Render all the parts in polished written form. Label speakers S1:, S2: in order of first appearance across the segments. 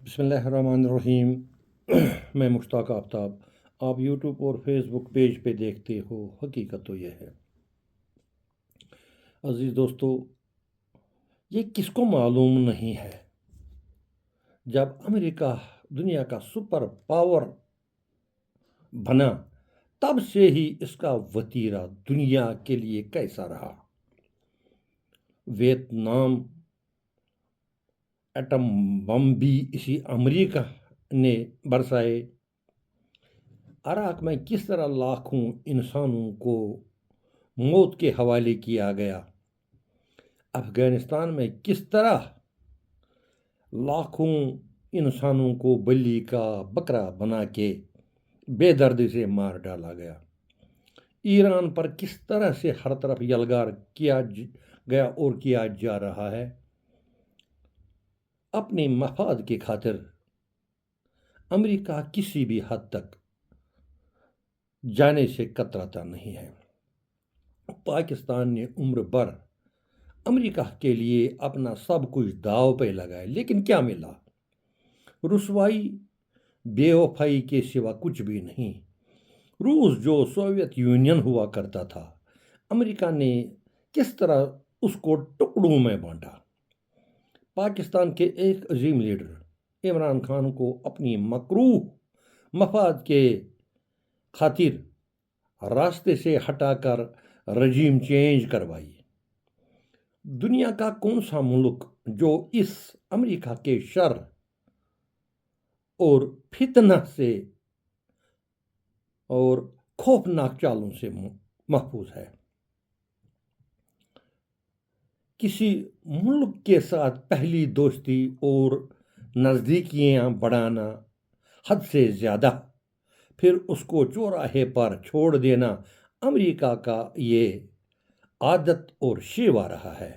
S1: بسم اللہ الرحمن الرحیم۔ میں مشتاق آفتاب، آپ یوٹیوب اور فیس بک پیج پہ دیکھتے ہو۔ حقیقت تو یہ ہے عزیز دوستو، یہ کس کو معلوم نہیں ہے، جب امریکہ دنیا کا سپر پاور بنا تب سے ہی اس کا وتیرہ دنیا کے لیے کیسا رہا۔ ویتنام ایٹم بم بھی اسی امریکہ نے برسائے۔ عراق میں کس طرح لاکھوں انسانوں کو موت کے حوالے کیا گیا، افغانستان میں کس طرح لاکھوں انسانوں کو بلی کا بکرا بنا کے بے دردی سے مار ڈالا گیا، ایران پر کس طرح سے ہر طرف یلغار کیا گیا اور کیا جا رہا ہے، اپنے مفاد کی خاطر امریکہ کسی بھی حد تک جانے سے کتراتا نہیں ہے۔ پاکستان نے عمر بھر امریکہ کے لیے اپنا سب کچھ داؤ پہ لگایا، لیکن کیا ملا؟ رسوائی، بے وفائی کے سوا کچھ بھی نہیں۔ روس جو سوویت یونین ہوا کرتا تھا، امریکہ نے کس طرح اس کو ٹکڑوں میں بانٹا۔ پاکستان کے ایک عظیم لیڈر عمران خان کو اپنی مکروہ مفاد کے خاطر راستے سے ہٹا کر رجیم چینج کروائی۔ دنیا کا کون سا ملک جو اس امریکہ کے شر اور فتنہ سے اور خوفناک چالوں سے محفوظ ہے؟ کسی ملک کے ساتھ پہلی دوستی اور نزدیکیاں بڑھانا حد سے زیادہ، پھر اس کو چوراہے پر چھوڑ دینا امریکہ کا یہ عادت اور شیوا رہا ہے۔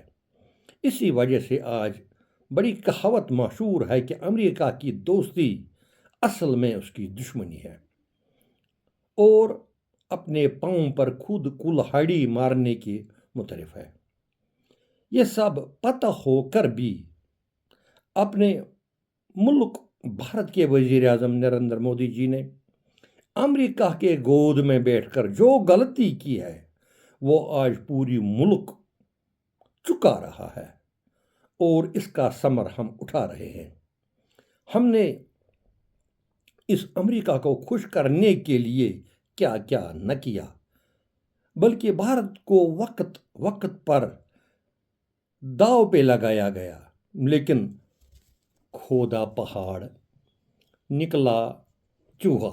S1: اسی وجہ سے آج بڑی کہاوت مشہور ہے کہ امریکہ کی دوستی اصل میں اس کی دشمنی ہے، اور اپنے پاؤں پر خود کلہاڑی مارنے کی مترف ہے۔ یہ سب پتہ ہو کر بھی اپنے ملک بھارت کے وزیر اعظم نریندر مودی جی نے امریکہ کے گود میں بیٹھ کر جو غلطی کی ہے وہ آج پوری ملک چکا رہا ہے، اور اس کا ثمر ہم اٹھا رہے ہیں۔ ہم نے اس امریکہ کو خوش کرنے کے لیے کیا کیا نہ کیا، بلکہ بھارت کو وقت وقت پر داؤ پہ لگایا گیا، لیکن کھودا پہاڑ نکلا چوہا،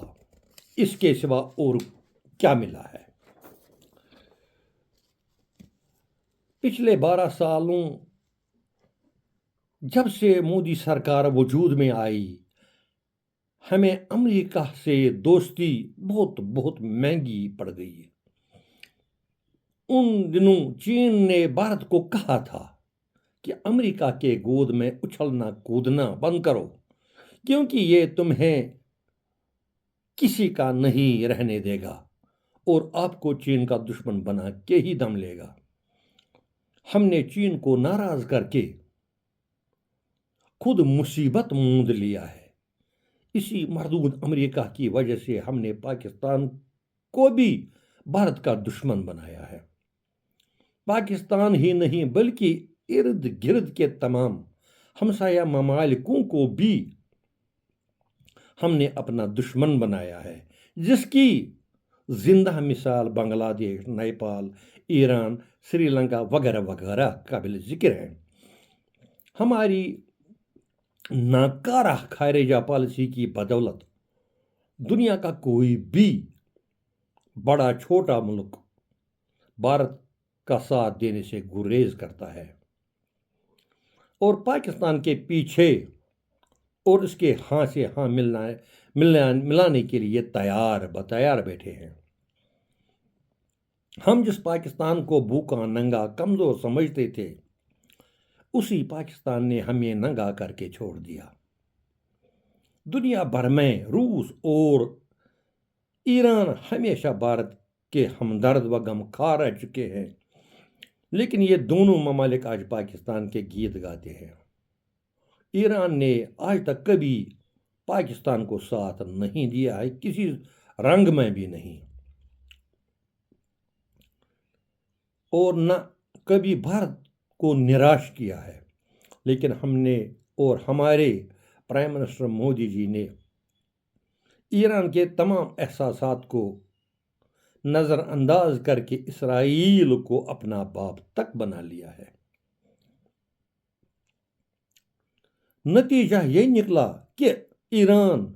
S1: اس کے سوا اور کیا ملا ہے؟ پچھلے 12 سالوں جب سے مودی سرکار وجود میں آئی، ہمیں امریکہ سے دوستی بہت مہنگی پڑ گئی ہے۔ ان دنوں چین نے بھارت کو کہا تھا کہ امریکہ کے گود میں اچھلنا کودنا بند کرو، کیونکہ یہ تمہیں کسی کا نہیں رہنے دے گا اور آپ کو چین کا دشمن بنا کے ہی دم لے گا۔ ہم نے چین کو ناراض کر کے خود مصیبت موند لیا ہے۔ اسی مردود امریکہ کی وجہ سے ہم نے پاکستان کو بھی بھارت کا دشمن بنایا ہے۔ پاکستان ہی نہیں بلکہ ارد گرد کے تمام ہمسایہ ممالکوں کو بھی ہم نے اپنا دشمن بنایا ہے، جس کی زندہ مثال بنگلہ دیش، نیپال، ایران، سری لنکا وغیرہ وغیرہ قابل ذکر ہیں۔ ہماری ناکارہ خارجہ پالیسی کی بدولت دنیا کا کوئی بھی بڑا چھوٹا ملک بھارت کا ساتھ دینے سے گریز کرتا ہے، اور پاکستان کے پیچھے اور اس کے ہاں سے ہاں ملانے کے لیے تیار بیٹھے ہیں۔ ہم جس پاکستان کو بھوکا ننگا کمزور سمجھتے تھے، اسی پاکستان نے ہمیں ننگا کر کے چھوڑ دیا۔ دنیا بھر میں روس اور ایران ہمیشہ بھارت کے ہمدرد و غمخوار رہ چکے ہیں، لیکن یہ دونوں ممالک آج پاکستان کے گیت گاتے ہیں۔ ایران نے آج تک کبھی پاکستان کو ساتھ نہیں دیا ہے، کسی رنگ میں بھی نہیں، اور نہ کبھی بھارت کو نراش کیا ہے۔ لیکن ہم نے اور ہمارے پرائم منسٹر مودی جی نے ایران کے تمام احساسات کو نظر انداز کر کے اسرائیل کو اپنا باپ تک بنا لیا ہے۔ نتیجہ یہ نکلا کہ ایران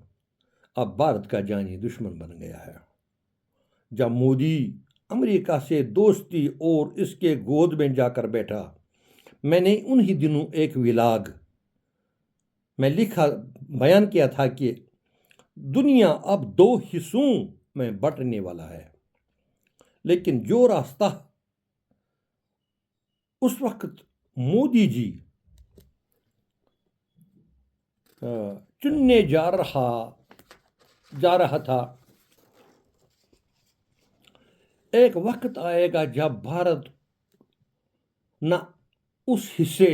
S1: اب بھارت کا جانی دشمن بن گیا ہے۔ جب مودی امریکہ سے دوستی اور اس کے گود میں جا کر بیٹھا، میں نے انہی دنوں ایک ولاگ میں بیان کیا تھا کہ دنیا اب 2 حصوں میں بٹنے والا ہے، لیکن جو راستہ اس وقت مودی جی چننے جا رہا تھا، ایک وقت آئے گا جب بھارت نہ اس حصے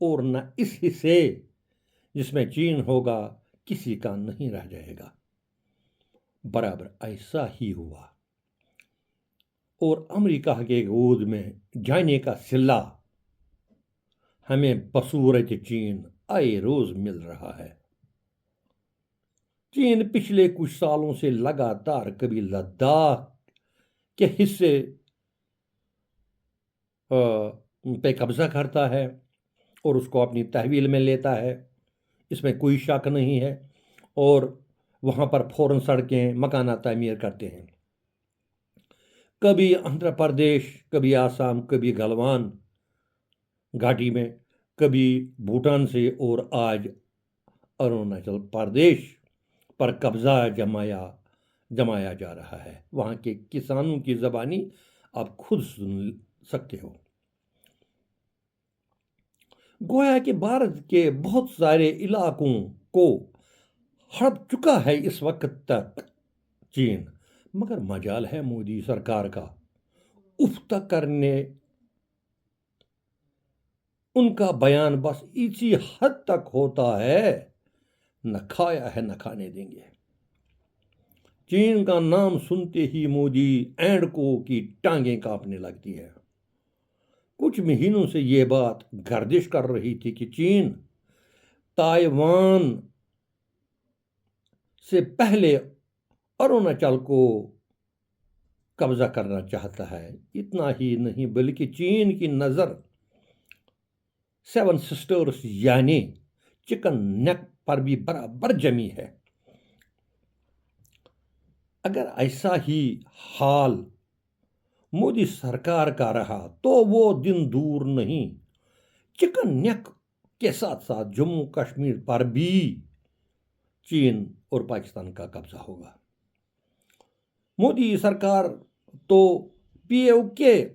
S1: اور نہ اس حصے جس میں چین ہوگا کسی کا نہیں رہ جائے گا۔ برابر ایسا ہی ہوا، اور امریکہ کے گود میں جانے کا صلہ ہمیں بصورت چین آئے روز مل رہا ہے۔ چین پچھلے کچھ سالوں سے لگاتار کبھی لداخ کے حصے پہ قبضہ کرتا ہے اور اس کو اپنی تحویل میں لیتا ہے، اس میں کوئی شک نہیں ہے، اور وہاں پر فوراً سڑکیں مکانات تعمیر کرتے ہیں۔ کبھی آندھرا پردیش، کبھی آسام، کبھی گلوان گھاٹی میں، کبھی بھوٹان سے، اور آج اروناچل پردیش پر قبضہ جمایا جا رہا ہے۔ وہاں کے کسانوں کی زبانی آپ خود سن سکتے ہو۔ گویا کہ بھارت کے بہت سارے علاقوں کو ہڑپ چکا ہے اس وقت تک چین، مگر مجال ہے مودی سرکار کا افت کرنے۔ ان کا بیان بس اسی حد تک ہوتا ہے، نہ کھایا ہے نہ کھانے دیں گے۔ چین کا نام سنتے ہی مودی اینڈ کو کی ٹانگیں کانپنے لگتی ہے۔ کچھ مہینوں سے یہ بات گردش کر رہی تھی کہ چین تائیوان سے پہلے اروناچل کو قبضہ کرنا چاہتا ہے۔ اتنا ہی نہیں بلکہ چین کی نظر 7 سسٹرز یعنی چکن نیک پر بھی برابر جمی ہے۔ اگر ایسا ہی حال مودی سرکار کا رہا تو وہ دن دور نہیں، چکن نیک کے ساتھ ساتھ جموں کشمیر پر بھی چین اور پاکستان کا قبضہ ہوگا۔ مودی سرکار تو پی او کے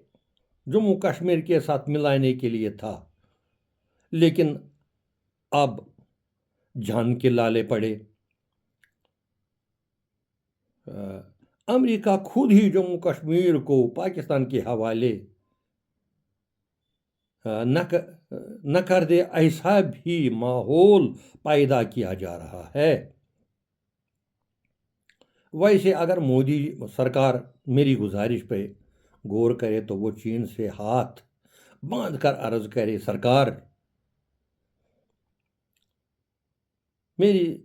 S1: جموں کشمیر کے ساتھ ملانے کے لیے تھا، لیکن اب جان کے لالے پڑے۔ امریکہ خود ہی جموں کشمیر کو پاکستان کے حوالے نہ کر دے، ایسا بھی ماحول پیدا کیا جا رہا ہے۔ ویسے اگر مودی سرکار میری گزارش پہ غور کرے تو وہ چین سے ہاتھ باندھ کر عرض کرے، سرکار میری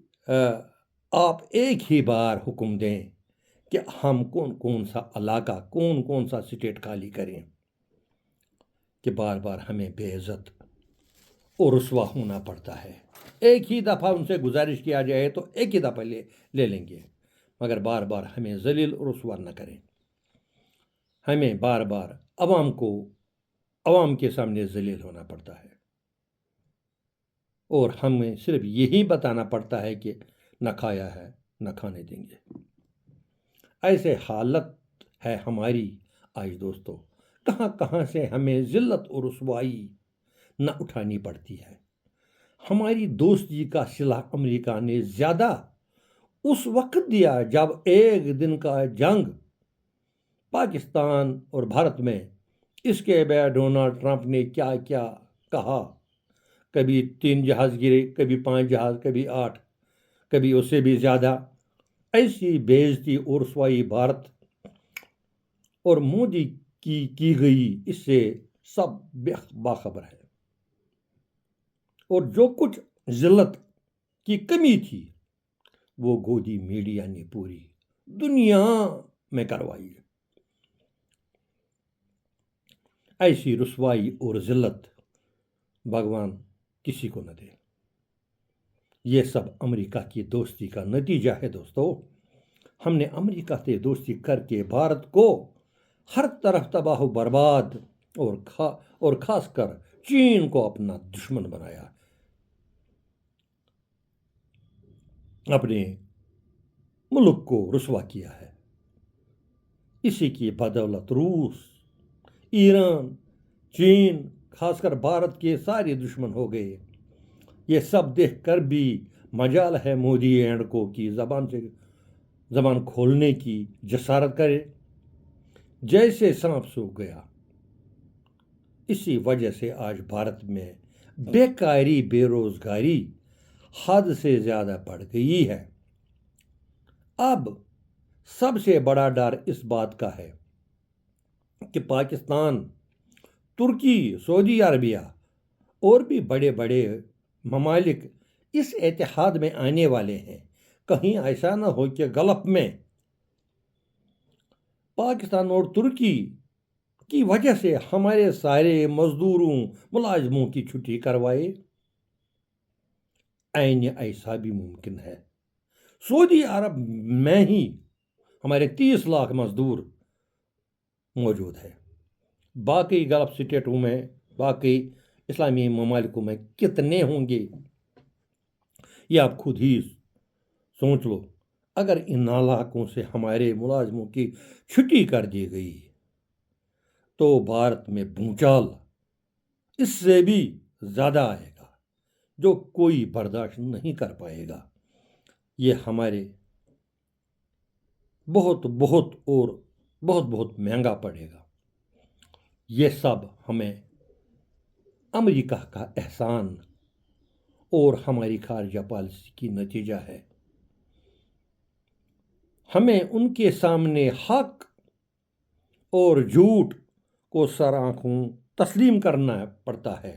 S1: آپ ایک ہی بار حکم دیں کہ ہم کون سا علاقہ، کون سا سٹیٹ خالی کریں کہ بار بار ہمیں بے عزت اور رسوا ہونا پڑتا ہے۔ ایک ہی دفعہ ان سے گزارش کیا جائے تو ایک ہی دفعہ لے لیں گے، مگر بار بار ہمیں ذلیل اور رسوا نہ کریں۔ ہمیں بار بار عوام کے سامنے ذلیل ہونا پڑتا ہے، اور ہمیں صرف یہی بتانا پڑتا ہے کہ نہ کھایا ہے نہ کھانے دیں گے۔ ایسے حالت ہے ہماری آج دوستو، کہاں سے ہمیں ذلت اور رسوائی نہ اٹھانی پڑتی ہے۔ ہماری دوستی کا صلہ امریکہ نے زیادہ اس وقت دیا جب ایک دن کا جنگ پاکستان اور بھارت میں، اس کے بعد ڈونلڈ ٹرمپ نے کیا کہا، کبھی 3 جہاز گرے، کبھی 5 جہاز، کبھی 8، کبھی اس سے بھی زیادہ۔ ایسی بےعزتی اور رسوائی بھارت اور مودی کی گئی، اس سے سب باخبر ہے۔ اور جو کچھ ذلت کی کمی تھی وہ گودی میڈیا نے پوری دنیا میں کروائی۔ ایسی رسوائی اور ذلت بھگوان کسی کو نہ دے۔ یہ سب امریکہ کی دوستی کا نتیجہ ہے دوستو۔ ہم نے امریکہ سے دوستی کر کے بھارت کو ہر طرف تباہ و برباد اور خاص کر چین کو اپنا دشمن بنایا۔ اپنے ملک کو رسوا کیا ہے۔ اسی کی بدولت روس، ایران، چین، خاص کر بھارت کے سارے دشمن ہو گئے۔ یہ سب دیکھ کر بھی مجال ہے مودی اینڈ کو کی زبان کھولنے کی جسارت کرے۔ جیسے سانپ سوکھ گیا۔ اسی وجہ سے آج بھارت میں بیکاری، بے روزگاری حد سے زیادہ بڑھ گئی ہے۔ اب سب سے بڑا ڈر اس بات کا ہے کہ پاکستان، ترکی، سعودی عربیہ اور بھی بڑے بڑے ممالک اس اتحاد میں آنے والے ہیں۔ کہیں ایسا نہ ہو کہ گلف میں پاکستان اور ترکی کی وجہ سے ہمارے سارے مزدوروں، ملازموں کی چھٹی کروائے۔ عین ایسا بھی ممکن ہے۔ سعودی عرب میں ہی ہمارے 30 لاکھ مزدور موجود ہے۔ باقی گلف اسٹیٹوں میں، باقی اسلامی ممالکوں میں کتنے ہوں گے یہ آپ خود ہی سوچ لو۔ اگر ان علاقوں سے ہمارے ملازموں کی چھٹی کر دی گئی تو بھارت میں بھونچال اس سے بھی زیادہ آئے گا، جو کوئی برداشت نہیں کر پائے گا۔ یہ ہمارے بہت بہت مہنگا پڑے گا۔ یہ سب ہمیں امریکہ کا احسان اور ہماری خارجہ پالیسی کی نتیجہ ہے۔ ہمیں ان کے سامنے حق اور جھوٹ کو سر آنکھوں تسلیم کرنا پڑتا ہے۔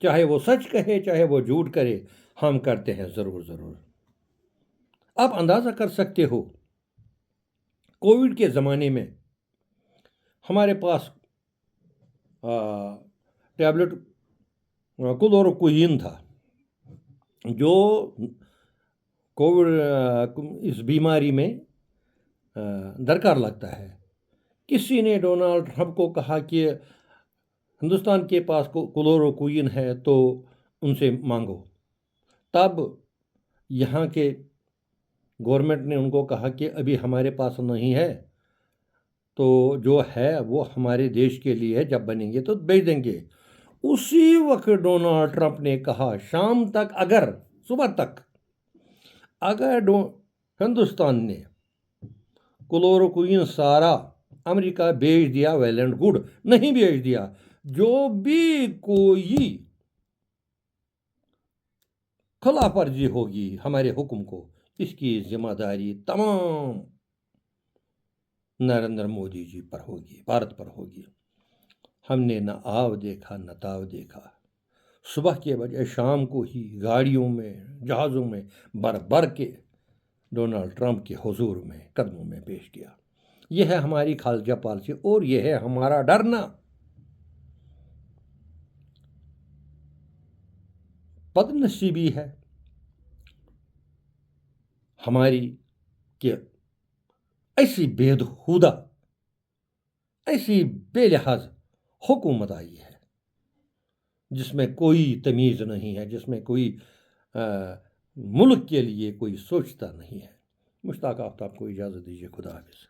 S1: چاہے وہ سچ کہے، چاہے وہ جھوٹ کرے، ہم کرتے ہیں ضرور۔ آپ اندازہ کر سکتے ہو، کووڈ کے زمانے میں ہمارے پاس ٹیبلٹ کلوروکوئین تھا، جو کووڈ اس بیماری میں درکار لگتا ہے۔ کسی نے ڈونالڈ ٹرمپ کو کہا کہ ہندوستان کے پاس کلوروکوئین ہے تو ان سے مانگو۔ تب یہاں کے گورنمنٹ نے ان کو کہا کہ ابھی ہمارے پاس نہیں ہے، تو جو ہے وہ ہمارے دیش کے لیے ہے، جب بنیں گے تو بھیج دیں گے۔ اسی وقت ڈونالڈ ٹرمپ نے کہا شام تک، صبح تک اگر ہندوستان نے کلوروکوئین سارا امریکہ بھیج دیا، ویل اینڈ گڈ۔ نہیں بھیج دیا، جو بھی کوئی خلاف ورزی ہوگی ہمارے حکم کو، اس کی ذمہ داری تمام نریندر مودی جی پر ہوگی، بھارت پر ہوگی۔ ہم نے نہ آو دیکھا نہ تاو دیکھا۔ صبح کے بجائے شام کو ہی گاڑیوں میں، جہازوں میں بھر کے ڈونالڈ ٹرمپ کے حضور میں، قدموں میں پیش کیا۔ یہ ہے ہماری خارجہ پالیسی اور یہ ہے ہمارا ڈرنا۔ بد نصیبی ہے ہماری کہ ایسی بےہودہ، ایسی بے لحاظ حکومت آئی ہے جس میں کوئی تمیز نہیں ہے، جس میں کوئی ملک کے لیے کوئی سوچتا نہیں ہے۔ مشتاق آفتاب کو اجازت دیجیے، خدا حافظ۔